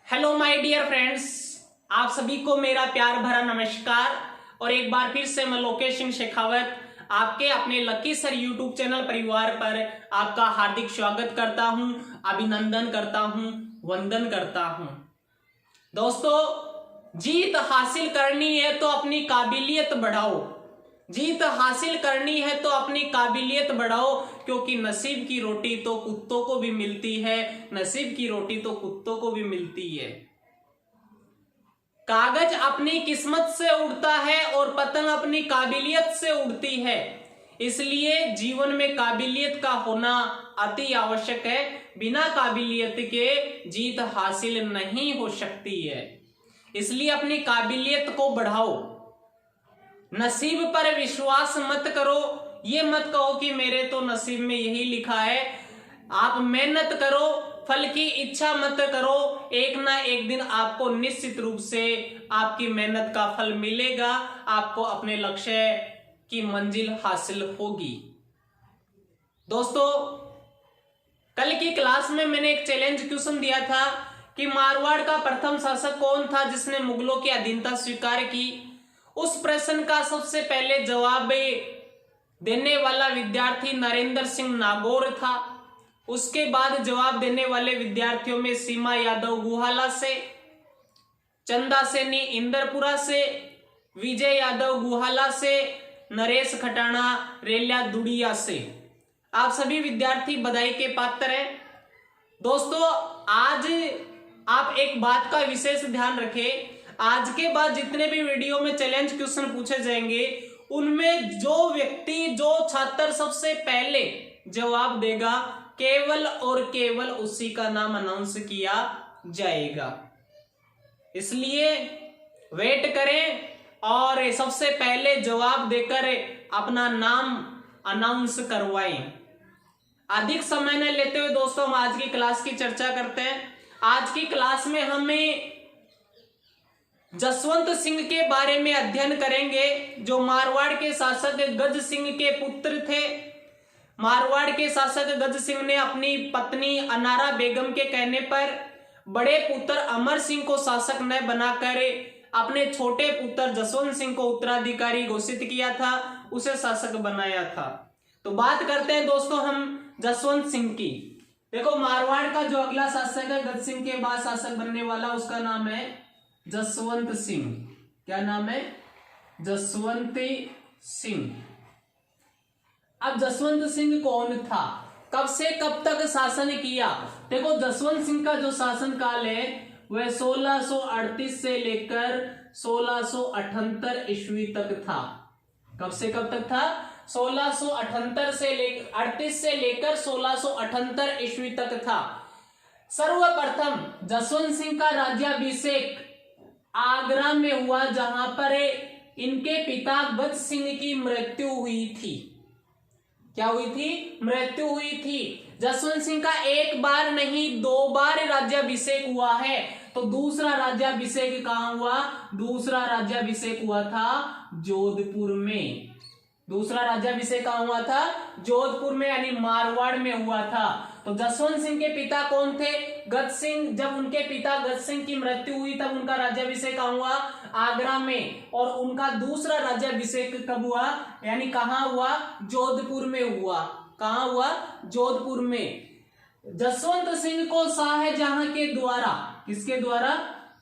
Hello my dear friends, आप सभी को मेरा प्यार भरा नमस्कार। और एक बार फिर से मैं लोकेश सिंह शेखावत आपके अपने लकी सर यूट्यूब चैनल परिवार पर आपका हार्दिक स्वागत करता हूं, अभिनंदन करता हूं, वंदन करता हूं। दोस्तों, जीत हासिल करनी है तो अपनी काबिलियत बढ़ाओ। जीत हासिल करनी है तो अपनी काबिलियत बढ़ाओ, क्योंकि नसीब की रोटी तो कुत्तों को भी मिलती है। नसीब की रोटी तो कुत्तों को भी मिलती है। कागज अपनी किस्मत से उड़ता है और पतंग अपनी काबिलियत से उड़ती है। इसलिए जीवन में काबिलियत का होना अति आवश्यक है। बिना काबिलियत के जीत हासिल नहीं हो सकती है। इसलिए अपनी काबिलियत को बढ़ाओ। नसीब पर विश्वास मत करो। ये मत कहो कि मेरे तो नसीब में यही लिखा है। आप मेहनत करो, फल की इच्छा मत करो। एक ना एक दिन आपको निश्चित रूप से आपकी मेहनत का फल मिलेगा। आपको अपने लक्ष्य की मंजिल हासिल होगी। दोस्तों, कल की क्लास में मैंने एक चैलेंज क्वेश्चन दिया था कि मारवाड़ का प्रथम शासक कौन था जिसने मुगलों की अधीनता स्वीकार की। उस प्रश्न का सबसे पहले जवाब देने वाला विद्यार्थी नरेंद्र सिंह नागौर था। उसके बाद जवाब देने वाले विद्यार्थियों में सीमा यादव गुहाला से, चंदा सैनी इंदरपुरा से, विजय यादव गुहाला से, नरेश खटाना रेल्या दुड़िया से। आप सभी विद्यार्थी बधाई के पात्र हैं। दोस्तों, आज आप एक बात का विशेष ध्यान रखें। आज के बाद जितने भी वीडियो में चैलेंज क्वेश्चन पूछे जाएंगे, उनमें जो व्यक्ति, जो छात्र सबसे पहले जवाब देगा, केवल और केवल उसी का नाम अनाउंस किया जाएगा। इसलिए वेट करें और सबसे पहले जवाब देकर अपना नाम अनाउंस करवाएं। अधिक समय न लेते हुए दोस्तों, हम आज की क्लास की चर्चा करते हैं। आज की क्लास में हमें जसवंत सिंह के बारे में अध्ययन करेंगे, जो मारवाड़ के शासक गज सिंह के पुत्र थे। मारवाड़ के शासक गज सिंह ने अपनी पत्नी अनारा बेगम के कहने पर बड़े पुत्र अमर सिंह को शासक न बनाकर अपने छोटे पुत्र जसवंत सिंह को उत्तराधिकारी घोषित किया था, उसे शासक बनाया था। तो बात करते हैं दोस्तों हम जसवंत सिंह की। देखो, मारवाड़ का जो अगला शासक है गज सिंह के बाद शासक बनने वाला, उसका नाम है जसवंत सिंह। क्या नाम है? जसवंत सिंह। अब जसवंत सिंह कौन था, कब से कब तक शासन किया? देखो, जसवंत सिंह का जो शासन काल है वह 1638 से लेकर 1678 ईस्वी तक था। कब से कब तक था? 1638 से लेकर 38 से लेकर 1678 ईस्वी तक था। सर्वप्रथम जसवंत सिंह का राज्याभिषेक आगरा में हुआ, जहां पर इनके पिता गज सिंह की मृत्यु हुई थी। क्या हुई थी? मृत्यु हुई थी। जसवंत सिंह का एक बार नहीं 2 बार राज्याभिषेक हुआ है। तो दूसरा राज्याभिषेक कहां हुआ? दूसरा राज्याभिषेक हुआ था जोधपुर में। दूसरा राज्याभिषेक कहां हुआ था? जोधपुर में, यानी मारवाड़ में हुआ था। तो जसवंत सिंह के पिता कौन थे? गज सिंह। जब उनके पिता गज सिंह की मृत्यु हुई तब उनका राज्याभिषेक कहां हुआ? आगरा में। और उनका दूसरा राज्याभिषेक कब हुआ, यानी कहां हुआ? जोधपुर में हुआ। कहां हुआ? जोधपुर में। जसवंत सिंह को शाहजहां के द्वारा, किसके द्वारा?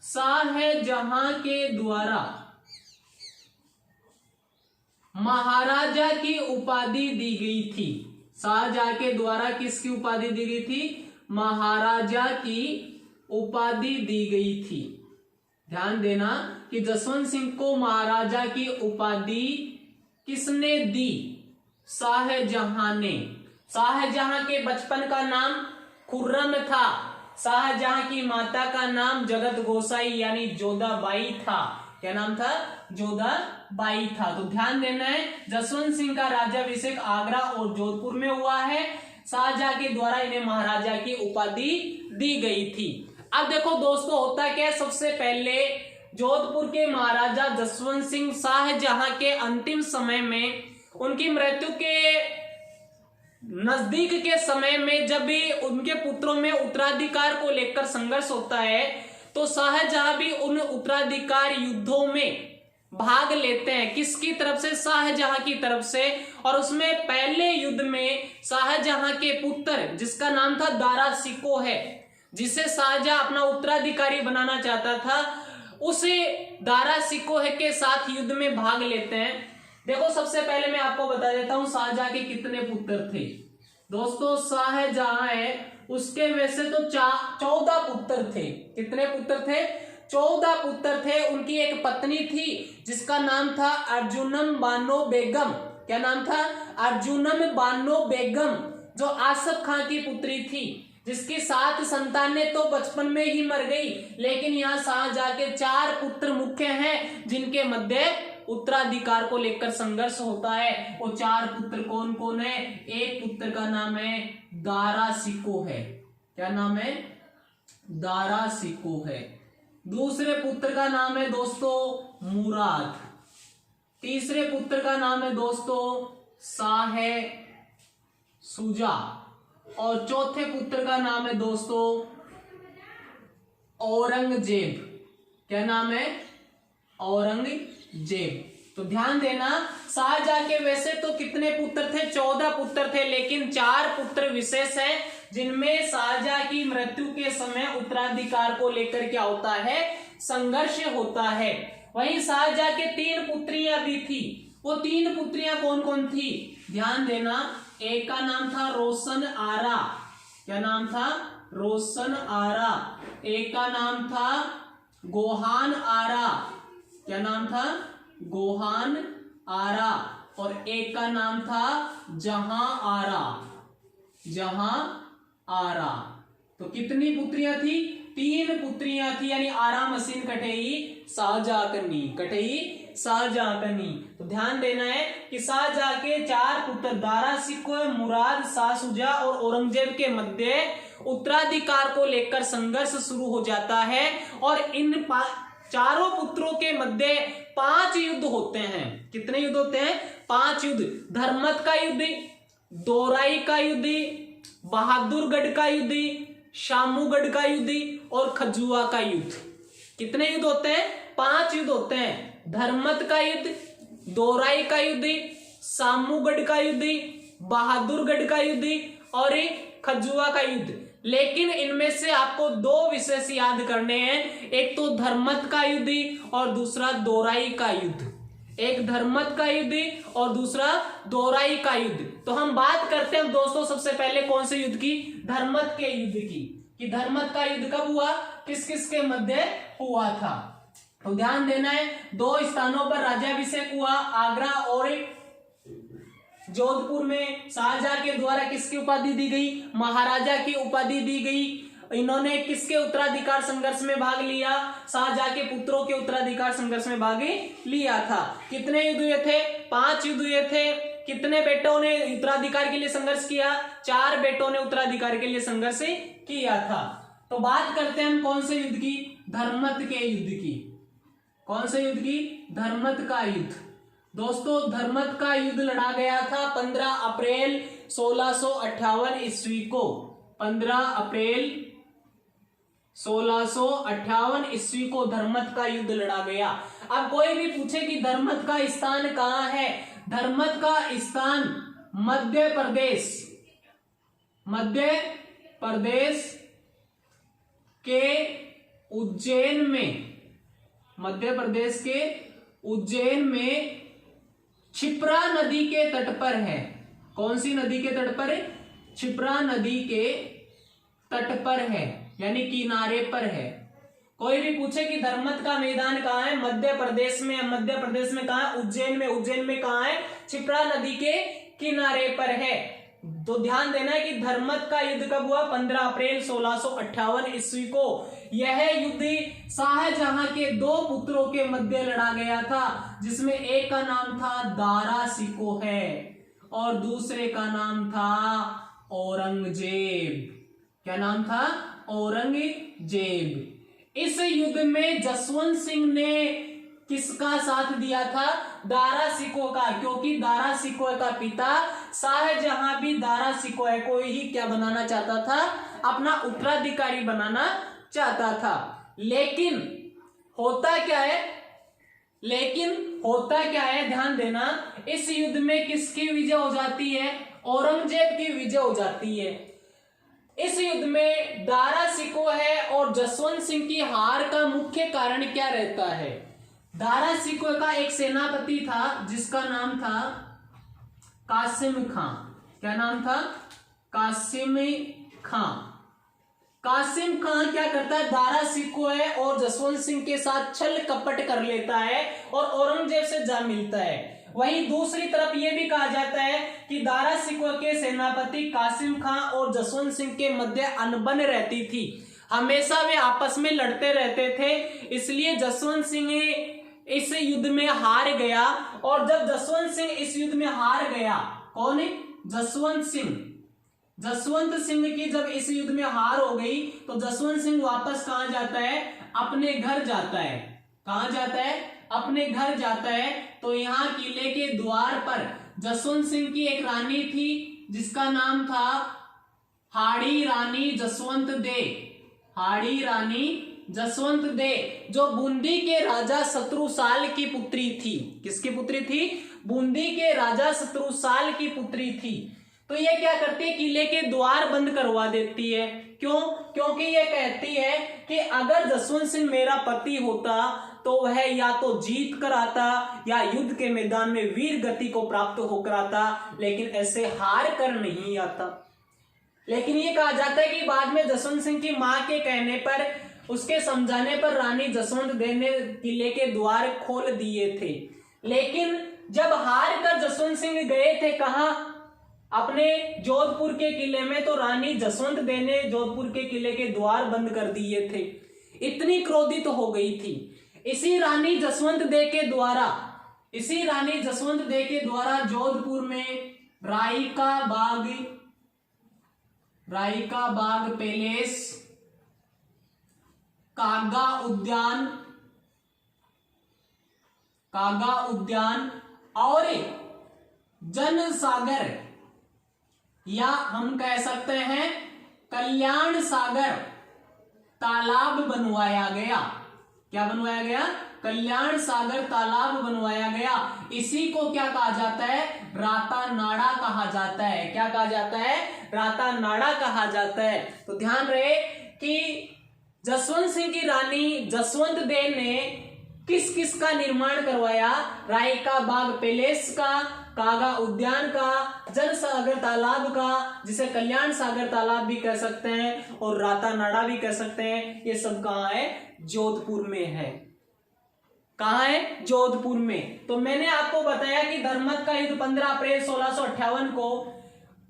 शाहजहां के द्वारा महाराजा की उपाधि दी गई थी। शाहजहां के द्वारा किसकी उपाधि दी गई थी? महाराजा की उपाधि दी गई थी। ध्यान देना कि जसवंत सिंह को महाराजा की उपाधि किसने दी? शाहजहां ने। शाहजहां के बचपन का नाम खुर्रम था। शाहजहां की माता का नाम जगत गोसाई यानी जोधाबाई था। क्या नाम था? जोधाबाई था। तो ध्यान देना है, जसवंत सिंह का राज्याभिषेक आगरा और जोधपुर में हुआ है। शाहजहां के द्वारा इन्हें महाराजा की उपाधि दी गई थी। अब देखो दोस्तों, होता क्या है, सबसे पहले जोधपुर के महाराजा जसवंत सिंह शाहजहां के अंतिम समय में, उनकी मृत्यु के नजदीक के समय में, जब भी उनके पुत्रों में उत्तराधिकार को लेकर संघर्ष होता है, तो शाहजहां भी उन उत्तराधिकार युद्धों में भाग लेते हैं। किसकी तरफ से? शाहजहां की तरफ से। और उसमें पहले युद्ध में शाहजहां के पुत्र, जिसका नाम था दारा शिकोह है, जिसे शाहजहां अपना उत्तराधिकारी बनाना चाहता था, उसे दारा शिकोह के साथ युद्ध में भाग लेते हैं। देखो, सबसे पहले मैं आपको बता देता हूं शाहजहां के कितने पुत्र थे। दोस्तों, शाहजहां है उसके वैसे तो 14 पुत्र थे। कितने पुत्र थे? 14 पुत्र थे। उनकी एक पत्नी थी जिसका नाम था अर्जुनम बानो बेगम। क्या नाम था? अर्जुनम बानो बेगम, जो आसफ खां की पुत्री थी, जिसकी 7 संतानें तो बचपन में ही मर गई। लेकिन यहाँ शाहजहां के 4 पुत्र मुख्य हैं जिनके मध्य उत्तराधिकार को लेकर संघर्ष होता है। वो 4 पुत्र कौन कौन है? एक पुत्र का नाम है दारा शिकोह है। क्या नाम है? दारा शिकोह है। दूसरे पुत्र का नाम है दोस्तों मुराद। तीसरे पुत्र का नाम है दोस्तों शाह सुजा। और चौथे पुत्र का नाम है दोस्तों औरंगजेब। क्या नाम है? औरंगजेब। तो ध्यान देना, शाहजहां के वैसे तो कितने पुत्र थे? 14 पुत्र थे, लेकिन 4 पुत्र विशेष हैं जिनमें शाहजहां की मृत्यु के समय उत्तराधिकार को लेकर क्या होता है? संघर्ष होता है। वहीं शाहजहां के 3 पुत्रियां भी थी। वो 3 पुत्रियां कौन कौन थी? ध्यान देना, एक का नाम था रोशन आरा। क्या नाम था? रोशन आरा। एक का नाम था गोहान आरा। क्या नाम था? गोहान आरा। और एक का नाम था जहां आरा। जहां आरा। तो कितनी पुत्रियां थी? 3 पुत्रियां थी, यानी आरा मशीन कठेई शाहजहां कनी। कठेई शाहजहां कनी। तो ध्यान देना है कि शाहजहां के 4 पुत्र दारा शिकोह, मुराद, शाह सुजा और औरंगजेब के मध्य उत्तराधिकार को लेकर संघर्ष शुरू हो जाता है। और इन चारों पुत्रों के मध्य 5 युद्ध होते हैं। कितने युद्ध होते हैं? 5 युद्ध। धर्मत का युद्ध, दोराई का युद्ध, बहादुरगढ़ का युद्ध, शामूगढ़ का युद्ध और खजुआ का युद्ध। कितने युद्ध होते हैं? 5 युद्ध होते हैं। धर्मत का युद्ध, दोराई का युद्ध, शामूगढ़ का युद्ध, बहादुरगढ़ का युद्ध और खजुआ का युद्ध। लेकिन इनमें से आपको 2 विशेष याद करने हैं। एक तो धर्मत का युद्ध और दूसरा दोराई का युद्ध। एक धर्मत का युद्ध और दूसरा दोराई का युद्ध। तो हम बात करते हैं दोस्तों सबसे पहले कौन से युद्ध की? धर्मत के युद्ध की। कि धर्मत का युद्ध कब हुआ, किस किस के मध्य हुआ था। तो ध्यान देना है, 2 स्थानों पर राज्याभिषेक हुआ, आगरा और जोधपुर में। शाहजहां के द्वारा किसकी उपाधि दी गई? महाराजा की उपाधि दी गई। इन्होंने किसके उत्तराधिकार संघर्ष में भाग लिया? शाहजहां के पुत्रों के उत्तराधिकार संघर्ष में भाग लिया था। कितने युद्ध हुए थे? 5 युद्ध हुए थे। कितने बेटों ने उत्तराधिकार के लिए संघर्ष किया? 4 बेटों ने उत्तराधिकार के लिए संघर्ष किया था। तो बात करते हैं हम कौन से युद्ध की? धर्मत के युद्ध की। कौन से युद्ध की? धर्मत का युद्ध। दोस्तों, धर्मत का युद्ध लड़ा गया था 15 अप्रैल 1658 ईस्वी को। 15 अप्रैल 1658 ईस्वी को धर्मत का युद्ध लड़ा गया। अब कोई भी पूछे कि धर्मत का स्थान कहां है? धर्मत का स्थान मध्य प्रदेश, मध्य प्रदेश के उज्जैन में, मध्य प्रदेश के उज्जैन में क्षिप्रा नदी के तट पर है। कौन सी नदी के तट पर है? क्षिप्रा नदी के तट पर है, यानी किनारे पर है। कोई भी पूछे कि धर्मत का मैदान कहाँ है? मध्य प्रदेश में। मध्य प्रदेश में कहाँ है? उज्जैन में। उज्जैन में कहाँ है? क्षिप्रा नदी के किनारे पर है। तो ध्यान देना है कि धर्मत का युद्ध कब हुआ? 15 अप्रैल 1658 ईस्वी को। यह युद्ध शाहजहां के 2 पुत्रों के मध्य लड़ा गया था, जिसमें एक का नाम था दारा शिकोह और दूसरे का नाम था औरंगजेब। क्या नाम था? औरंगजेब। इस युद्ध में जसवंत सिंह ने किसका साथ दिया था? दारा शिकोह का, क्योंकि दारा शिकोह का पिता शाहजहां भी दारा शिकोह को ही क्या बनाना चाहता था? अपना उत्तराधिकारी बनाना चाहता था। लेकिन होता क्या है, ध्यान देना, इस युद्ध में किसकी विजय हो जाती है? औरंगजेब की विजय हो जाती है। इस युद्ध में दारा शिकोह है और जसवंत सिंह की हार का मुख्य कारण क्या रहता है? दारा शिकोह का एक सेनापति था जिसका नाम था कासिम खां। क्या नाम था? कासिम खां। कासिम खां क्या करता है? दारा शिकोह है और जसवंत सिंह के साथ छल कपट कर लेता है और औरंगजेब से जा मिलता है। वहीं दूसरी तरफ यह भी कहा जाता है कि दारा शिकोह के सेनापति कासिम खां और जसवंत सिंह के मध्य अनबन रहती थी, हमेशा वे आपस में लड़ते रहते थे, इसलिए जसवंत सिंह इस युद्ध में हार गया। और जब जसवंत सिंह इस युद्ध में हार गया, कौन है? जसवंत सिंह की जब इस युद्ध में हार हो गई तो जसवंत सिंह वापस कहां जाता है? अपने घर जाता है। कहां जाता है? अपने घर जाता है। तो यहाँ किले के द्वार पर जसवंत सिंह की एक रानी थी जिसका नाम था हाड़ी रानी जसवंत दे। हाड़ी रानी जसवंत दे, जो बूंदी के राजा शत्रुसाल की पुत्री थी। किसकी पुत्री थी? बूंदी के राजा शत्रुसाल की पुत्री थी। तो ये क्या करती है? किले के द्वार बंद करवा देती है। क्यों? क्योंकि ये कहती है कि अगर जसवंत सिंह मेरा पति होता तो वह या तो जीत कर आता या युद्ध के मैदान में वीर गति को प्राप्त होकर आता, लेकिन ऐसे हार कर नहीं आता। लेकिन ये कहा जाता है कि बाद में जसवंत सिंह की मां के कहने पर, उसके समझाने पर रानी जसवंत दे ने किले के द्वार खोल दिए थे। लेकिन जब हार कर जसवंत सिंह गए थे कहां? अपने जोधपुर के किले में, तो रानी जसवंत दे ने जोधपुर के किले के द्वार बंद कर दिए थे। इतनी क्रोधित हो गई थी। इसी रानी जसवंत दे के द्वारा जोधपुर में रायका बाग पैलेस, कागा उद्यान और जनसागर, या हम कह सकते हैं कल्याण सागर तालाब बनवाया गया। क्या बनवाया गया? कल्याण सागर तालाब बनवाया गया। इसी को क्या कहा जाता है? राता नाड़ा कहा जाता है। क्या कहा जाता है? राता नाड़ा कहा जाता है। तो ध्यान रहे कि जसवंत सिंह की रानी जसवंत दे ने किस किस का निर्माण करवाया? रायका बाग पैलेस का, कागा उद्यान का, जनसागर तालाब का, जिसे कल्याण सागर तालाब भी कह सकते हैं और राता नाड़ा भी कह सकते हैं। ये सब कहां है? जोधपुर में है। कहां है? जोधपुर में। तो मैंने आपको बताया कि धर्मत का युद्ध 15 अप्रैल 1658 को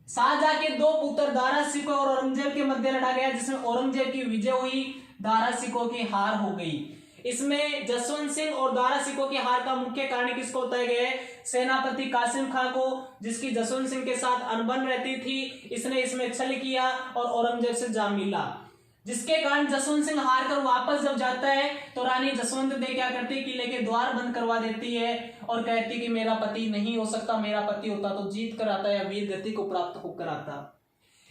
शाहजहां के दो पुत्र दारा शिकोह और औरंगजेब के मध्य लड़ा गया, जिसमें औरंगजेब की विजय हुई, दारा शिकोह की हार हो गई। इसमें जसवंत सिंह और दारा शिकोह की हार का मुख्य कारण किसको बताया गया है? सेनापति कासिम खां को, जिसकी जसवंत सिंह के साथ अनबन रहती थी। इसने इसमें छल किया और औरंगजेब से जा मिला, जिसके कारण जसवंत सिंह हार कर वापस जब जाता है तो रानी जसवंत दे क्या करती है? किले के द्वार बंद करवा देती है और कहती कि मेरा पति नहीं हो सकता, मेरा पति होता तो जीत कर आता या वीर गति को प्राप्त होकर आता।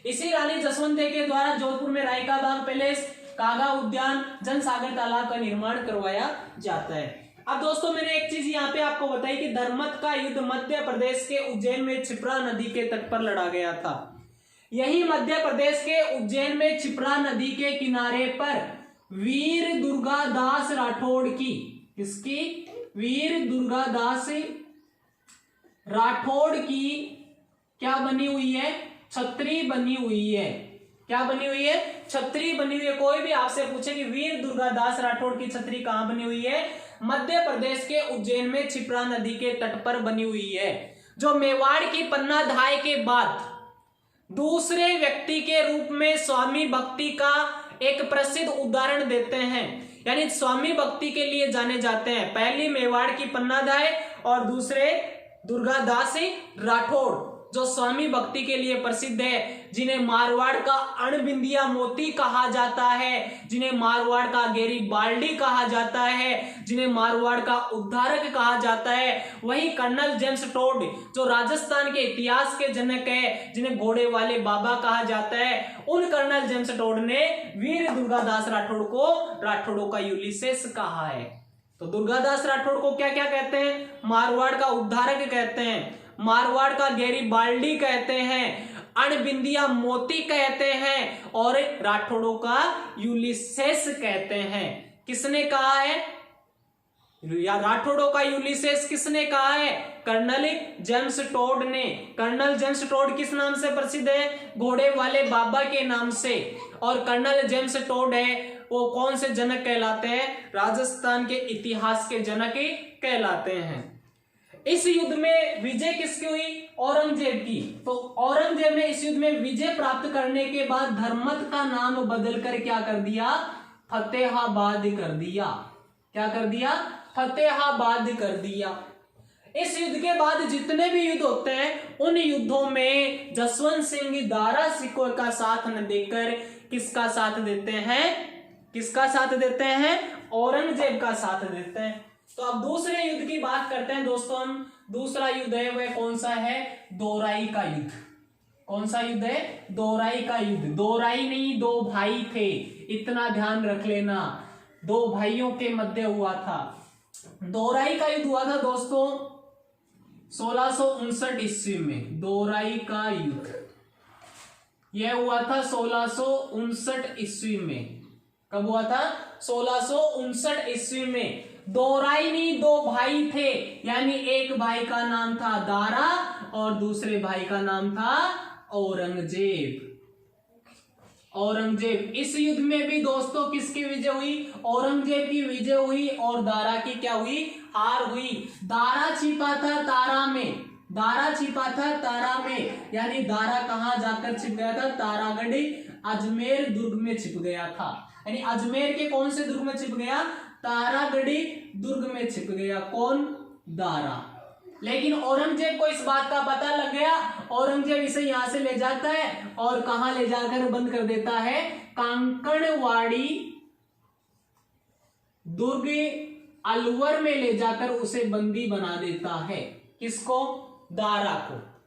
इसी रानी जसवंत दे के द्वारा जोधपुर में रायका बाग पैलेस, कागा उद्यान, जनसागर तालाब का निर्माण करवाया जाता है। अब दोस्तों मैंने एक चीज यहाँ पे आपको बताई कि धर्मत का युद्ध मध्य प्रदेश के उज्जैन में क्षिप्रा नदी के तट पर लड़ा गया था। यही मध्य प्रदेश के उज्जैन में क्षिप्रा नदी के किनारे पर वीर दुर्गादास राठौड़ की, किसकी? वीर दुर्गादास राठौड़ की क्या बनी हुई है? छतरी बनी हुई है। क्या बनी हुई है? छतरी बनी हुई है। कोई भी आपसे पूछे कि वीर दुर्गादास राठौड़ की छतरी कहां बनी हुई है? मध्य प्रदेश के उज्जैन में क्षिप्रा नदी के तट पर बनी हुई है, जो मेवाड़ की पन्ना धाय के बाद दूसरे व्यक्ति के रूप में स्वामी भक्ति का एक प्रसिद्ध उदाहरण देते हैं, यानी स्वामी भक्ति के लिए जाने जाते हैं। पहली मेवाड़ की पन्ना धाय और दूसरे दुर्गादास राठौड़। जो स्वामी भक्ति के लिए प्रसिद्ध है, जिन्हें मारवाड़ का अणबिंदिया मोती कहा जाता है, जिन्हें मारवाड़ का गैरिबाल्डी कहा जाता है, जिन्हें मारवाड़ का उद्धारक कहा जाता है, वही कर्नल जेम्स टोड जो राजस्थान के इतिहास के जनक है, जिन्हें घोड़े वाले बाबा कहा जाता है, उन कर्नल जेम्स टोड ने वीर दुर्गादास राठौड़ को राठौड़ों का यूलिसेस कहा है। तो दुर्गादास राठौड़ को क्या क्या कहते हैं? मारवाड़ का उद्धारक कहते हैं, मारवाड़ का गैरिबाल्डी कहते हैं, अणबिंदिया मोती कहते हैं और राठौड़ों का यूलिसेस कहते हैं। किसने कहा है? या राठौड़ों का यूलिसेस किसने कहा है? कर्नल जेम्स टोड ने। कर्नल जेम्स टोड किस नाम से प्रसिद्ध है? घोड़े वाले बाबा के नाम से। और कर्नल जेम्स टोड है वो कौन से जनक कहलाते हैं? राजस्थान के इतिहास के जनक कहलाते हैं। इस युद्ध में विजय किसकी हुई? औरंगजेब की। तो औरंगजेब ने इस युद्ध में विजय प्राप्त करने के बाद धर्मत का नाम बदलकर क्या कर दिया? फतेहाबाद कर दिया। क्या कर दिया? फतेहाबाद कर दिया। इस युद्ध के बाद जितने भी युद्ध होते हैं उन युद्धों में जसवंत सिंह दारा सिकोर का साथ न देकर किसका साथ देते हैं? किसका साथ देते हैं? औरंगजेब का साथ देते हैं। तो अब दूसरे युद्ध की बात करते हैं दोस्तों हम। दूसरा युद्ध है वह कौन सा है? दोराई का युद्ध। कौन सा युद्ध है? दोराई का युद्ध। दोराई नहीं, दो भाई थे, इतना ध्यान रख लेना, दो भाइयों के मध्य हुआ था। दोराई का युद्ध हुआ था दोस्तों 1659 ईस्वी में। दोराई का युद्ध यह हुआ था 1659 ईस्वी में। कब हुआ था? 1659 ईस्वी में। दोराई नहीं, दो भाई थे, यानी एक भाई का नाम था दारा और दूसरे भाई का नाम था औरंगजेब। औरंगजेब। इस युद्ध में भी दोस्तों किसकी विजय हुई? औरंगजेब की विजय हुई और दारा की क्या हुई? हार हुई। दारा छिपा था तारा में। दारा छिपा था तारा में, यानी दारा कहां जाकर छिप गया था? तारागढ़ अजमेर दुर्ग में छिप गया था। यानी अजमेर के कौन से दुर्ग में छिप गया? तारागढ़ी दुर्ग में छिप गया। कौन? दारा। लेकिन औरंगजेब को इस बात का पता लग गया। औरंगजेब इसे यहां से ले जाता है और कहां ले जाकर बंद कर देता है? कांकड़वाड़ी दुर्ग अलवर में ले जाकर उसे बंदी बना देता है। किसको? दारा को।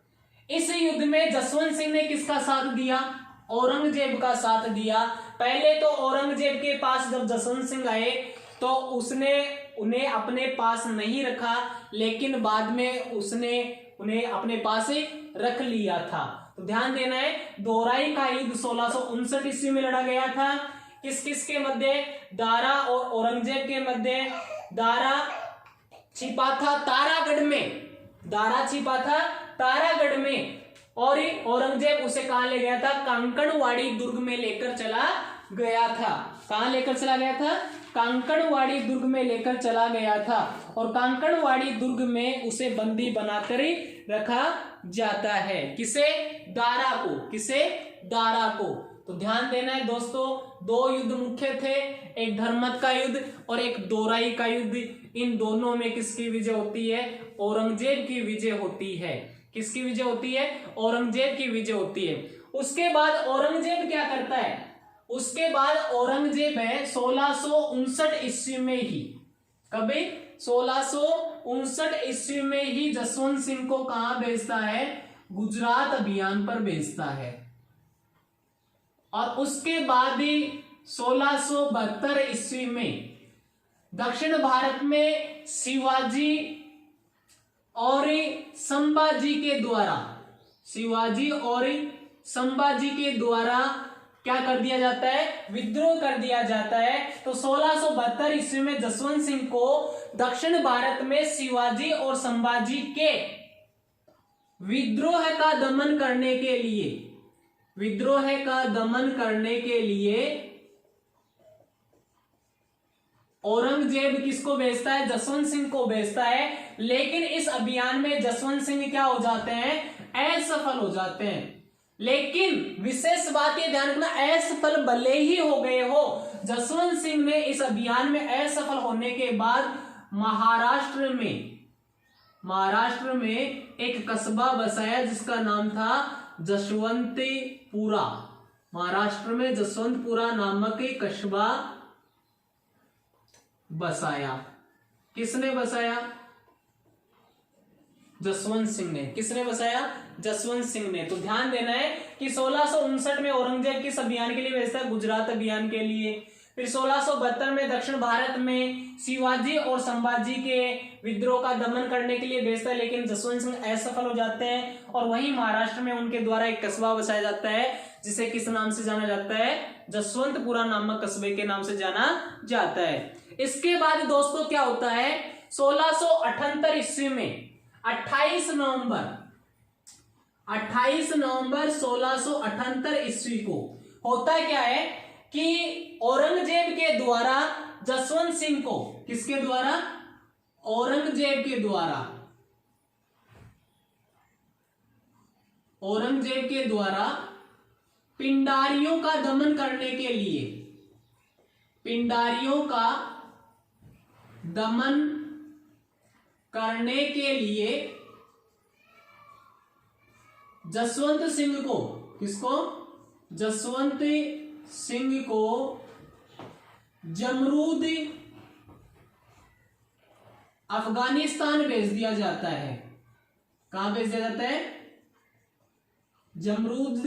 इस युद्ध में जसवंत सिंह ने किसका साथ दिया? औरंगजेब का साथ दिया। पहले तो औरंगजेब के पास जब जसवंत सिंह आए तो उसने उन्हें अपने पास नहीं रखा, लेकिन बाद में उसने उन्हें अपने पास रख लिया था। तो ध्यान देना है, दोराई का युद्ध 1659 ईस्वी में लड़ा गया था। किस किस के मध्य? दारा और औरंगजेब के मध्य। दारा छिपा था तारागढ़ में। दारा छिपा था तारागढ़ में और औरंगजेब उसे कहां ले गया था? कांकड़वाड़ी दुर्ग में लेकर चला गया था। कहां लेकर चला गया था? कांकड़वाड़ी दुर्ग में लेकर चला गया था और कांकड़वाड़ी दुर्ग में उसे बंदी बनाकर रखा जाता है। किसे? दारा को। किसे? दारा को। तो ध्यान देना है दोस्तों, दो युद्ध मुख्य थे, एक धर्मत का युद्ध और एक दोराई का युद्ध। इन दोनों में किसकी विजय होती है? औरंगजेब की विजय होती है। किसकी विजय होती है? औरंगजेब की विजय होती है। उसके बाद औरंगजेब क्या करता है? उसके बाद औरंगजेब है 1659 ईस्वी में ही। कभी? 1659 ईस्वी में ही जसवंत सिंह को कहां भेजता है? गुजरात अभियान पर भेजता है। और उसके बाद ही 1672 ईस्वी में दक्षिण भारत में शिवाजी और संभाजी के द्वारा, शिवाजी और संभाजी के द्वारा क्या कर दिया जाता है? विद्रोह कर दिया जाता है। तो 1672 ईस्वी में जसवंत सिंह को दक्षिण भारत में शिवाजी और संभाजी के विद्रोह का दमन करने के लिए, विद्रोह का दमन करने के लिए औरंगजेब किसको भेजता है? जसवंत सिंह को भेजता है। लेकिन इस अभियान में जसवंत सिंह क्या हो जाते हैं? असफल हो जाते हैं। लेकिन विशेष बात ये ध्यान रखना, असफल भले ही हो गए हो, जसवंत सिंह ने इस अभियान में असफल होने के बाद महाराष्ट्र में एक कस्बा बसाया जिसका नाम था जसवंतपुरा। महाराष्ट्र में जसवंतपुरा नामक एक कस्बा बसाया। किसने बसाया? जसवंत सिंह ने। किसने बसाया? जसवंत सिंह ने। तो ध्यान देना है कि 1659 में औरंगजेब किस अभियान के लिए भेजता है? गुजरात अभियान के लिए। फिर 1672 में दक्षिण भारत में शिवाजी और संभाजी के विद्रोह का दमन करने के लिए भेजता है, लेकिन जसवंत सिंह असफल हो जाते हैं। और वहीं महाराष्ट्र में उनके द्वारा एक कस्बा बसाया जाता है जिसे किस नाम से जाना जाता है? जसवंतपुरा नामक कस्बे के नाम से जाना जाता है। इसके बाद दोस्तों क्या होता है? 1678 ईस्वी में 28 नवंबर 1678 ईस्वी को होता क्या है कि औरंगजेब के द्वारा जसवंत सिंह को, किसके द्वारा? औरंगजेब के द्वारा पिंडारियों का दमन करने के लिए जसवंत सिंह को, किसको? जसवंत सिंह को जमरूद अफगानिस्तान भेज दिया जाता है। कहां भेज दिया जाता है? जमरूद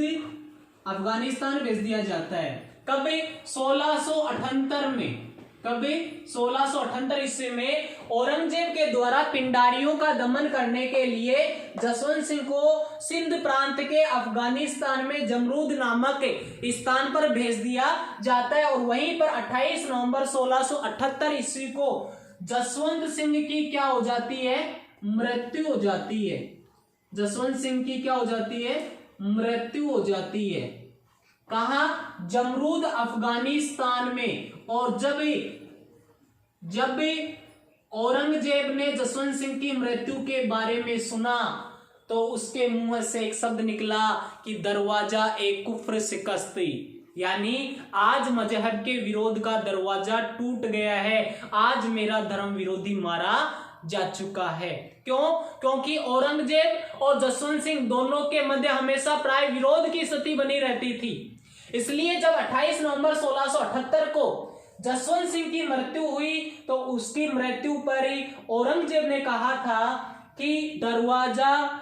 अफगानिस्तान भेज दिया जाता है। कब? 1678 में। कब? 1678 ईस्वी में औरंगजेब के द्वारा पिंडारियों का दमन करने के लिए जसवंत सिंह को सिंध प्रांत के अफगानिस्तान में जमरूद नामक स्थान पर भेज दिया जाता है। और वहीं पर 28 नवंबर 1678 ईस्वी को जसवंत सिंह की क्या हो जाती है? मृत्यु हो जाती है। जसवंत सिंह की क्या हो जाती है? मृत्यु हो जाती है। कहा? जमरूद अफगानिस्तान में। और जब औरंगजेब ने जसवंत सिंह की मृत्यु के बारे में सुना तो उसके मुंह से एक शब्द निकला कि दरवाजा एक कुफ्र शिकस्ती, यानी आज मजहब के विरोध का दरवाजा टूट गया है, आज मेरा धर्म विरोधी मारा जा चुका है। क्यों? क्योंकि औरंगजेब और जसवंत सिंह दोनों के मध्य हमेशा प्राय विरोध की स्थिति बनी रहती थी। इसलिए जब 28 नवंबर 1678 को जसवंत सिंह की मृत्यु हुई तो उसकी मृत्यु पर ही औरंगजेब ने कहा था कि दरवाजा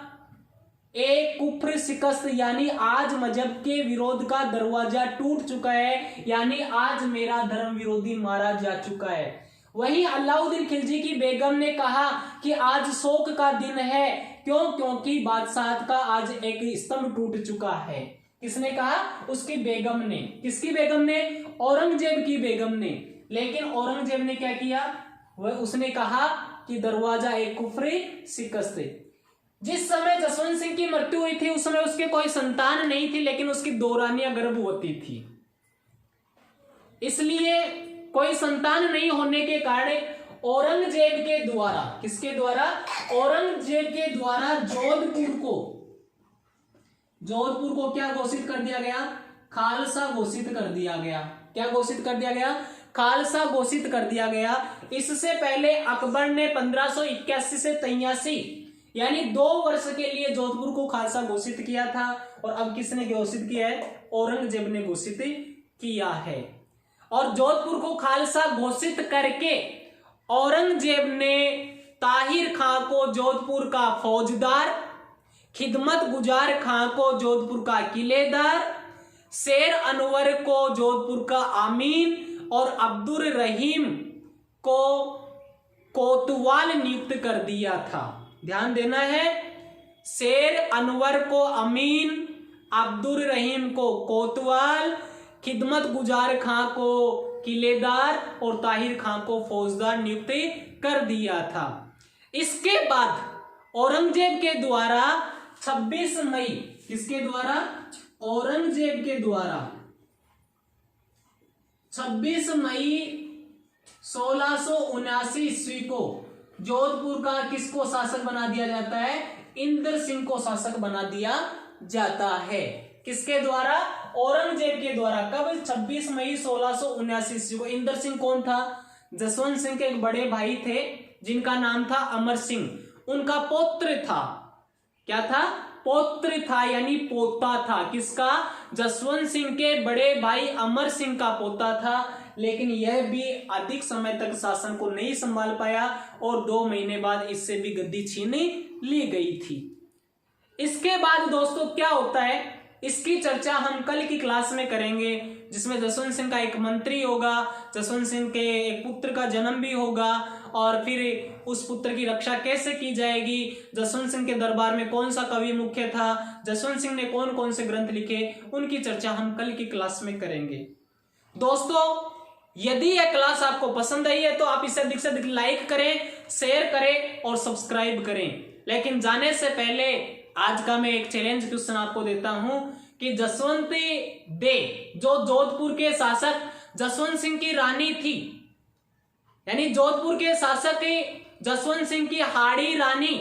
एक कुफ्र शिकस्त, यानी आज मजहब के विरोध का दरवाजा टूट चुका है, यानी आज मेरा धर्म विरोधी मारा जा चुका है। वहीं अलाउद्दीन खिलजी की बेगम ने कहा कि आज शोक का दिन है। क्यों? क्योंकि बादशाह का आज एक स्तंभ टूट चुका है। किसने कहा? उसकी बेगम ने। किसकी बेगम ने? औरंगजेब की बेगम ने। लेकिन औरंगजेब ने क्या किया? वह उसने कहा कि दरवाजा एक कुफ्री शिकस्त। जिस समय जसवंत सिंह की मृत्यु हुई थी उस समय उसके कोई संतान नहीं थी, लेकिन उसकी 2 रानियां गर्भवती थी। इसलिए कोई संतान नहीं होने के कारण औरंगजेब के द्वारा, किसके द्वारा? औरंगजेब के द्वारा जोधपुर को क्या घोषित कर दिया गया? खालसा घोषित कर दिया गया। क्या घोषित कर दिया गया? खालसा घोषित कर दिया गया। इससे पहले अकबर ने 1581 से 83 यानी 2 वर्ष के लिए जोधपुर को खालसा घोषित किया था। और अब किसने घोषित किया है? औरंगजेब ने घोषित किया है। और जोधपुर को खालसा घोषित करके औरंगजेब ने ताहिर खां को जोधपुर का फौजदार, खिदमत गुजार खां को जोधपुर का किलेदार, शेर अनवर को जोधपुर का आमीन और अब्दुल रहीम को कोतवाल नियुक्त कर दिया था। ध्यान देना है, शेर अनवर को अमीन, अब्दुल रहीम को कोतवाल, खिदमत गुजार खां को किलेदार और ताहिर खां को फौजदार नियुक्त कर दिया था। इसके बाद औरंगजेब के द्वारा 26 मई, किसके द्वारा? औरंगजेब के द्वारा 26 मई 1679 ईस्वी को जोधपुर का किसको शासक बना दिया जाता है? इंद्र सिंह को शासक बना दिया जाता है। किसके द्वारा? औरंगजेब के द्वारा। कब? 26 मई 1679 ईस्वी को। इंद्र सिंह कौन था? जसवंत सिंह के एक बड़े भाई थे जिनका नाम था अमर सिंह। उनका पौत्र था। क्या था? पौत्र था, यानी पोता था। किसका? जसवंत सिंह के बड़े भाई अमर सिंह का पोता था। लेकिन यह भी अधिक समय तक शासन को नहीं संभाल पाया और 2 महीने बाद इससे भी गद्दी छीन ली गई थी। इसके बाद दोस्तों क्या होता है, इसकी चर्चा हम कल की क्लास में करेंगे, जिसमें जसवंत सिंह का एक मंत्री होगा, जसवंत सिंह के एक पुत्र का जन्म भी होगा और फिर उस पुत्र की रक्षा कैसे की जाएगी, जसवंत सिंह के दरबार में कौन सा कवि मुख्य था, जसवंत सिंह ने कौन कौन से ग्रंथ लिखे, उनकी चर्चा हम कल की क्लास में करेंगे। दोस्तों यदि यह क्लास आपको पसंद आई है तो आप इसे अधिक से अधिक लाइक करें, शेयर करें और सब्सक्राइब करें। लेकिन जाने से पहले आज का मैं एक चैलेंज क्वेश्चन आपको देता हूं कि जसवंत दे जो जोधपुर के शासक जसवंत सिंह की रानी थी, यानी जोधपुर के शासक जसवंत सिंह की हाड़ी रानी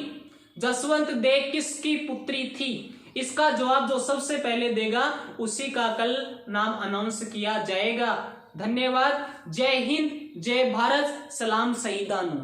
जसवंत दे किसकी पुत्री थी? इसका जवाब जो सबसे पहले देगा उसी का कल नाम अनाउंस किया जाएगा। धन्यवाद। जय हिंद, जय भारत, सलाम शहीदानु।